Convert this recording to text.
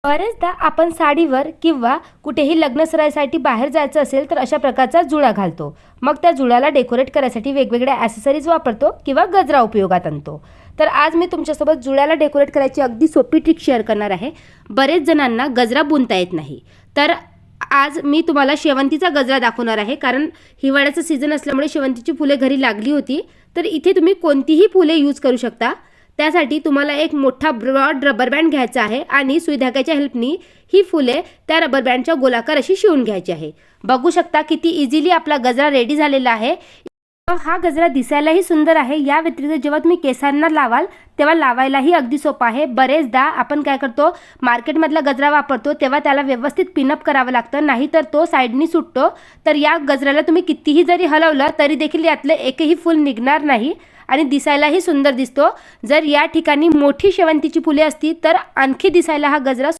बरेचदा आपण साडीवर किंवा कुठेही लग्नसराईसाठी बाहेर जायचं असेल तर अशा प्रकारचा जुळा घालतो. मग त्या जुळ्याला डेकोरेट करायसाठी वेगवेगळ्या ॲसेसरीज वापरतो किंवा गजरा उपयोगात आणतो. तर आज मी तुमच्यासोबत जुळ्याला डेकोरेट करायची अगदी सोपी ट्रिक शेअर करणार आहे. बरेच जणांना गजरा बुनता येत नाही, तर आज मी तुम्हाला शेवंतीचा गजरा दाखवणार आहे. कारण हिवाळ्याचं सीझन असल्यामुळे शेवंतीची फुले घरी लागली होती. तर इथे तुम्ही कोणतीही फुले यूज करू शकता. त्यासाठी तुम्हाला एक मोठा ब्रॉड रबर बँड घ्यायचा आहे आणि सुई धाग्याच्या हेल्पनी ही फुले त्या रबर बँडच्या गोलाकार अशी शिवून घ्यायची आहे. बघू शकता किती इझिली आपला गजरा रेडी झालेला आहे. हा गजरा दिसायलाही सुंदर आहे. या व्यतिरिक्त जेव्हा तुम्ही केसांना लावाल तेव्हा लावायलाही अगदी सोपा आहे. बरेचदा आपण काय करतो, मार्केटमधला गजरा वापरतो तेव्हा त्याला व्यवस्थित पिनअप करावं लागतं, नाहीतर तो साईडनी सुटतो. तर या गजऱ्याला तुम्ही कितीही जरी हलवलं तरी देखील यातलं एकही फूल निघणार नाही आणि दिसायलाही सुंदर दिसतो. जर या ठिकाणी मोठी शेवंतीची फुले असती तर आणखी दिसायला हा गजरा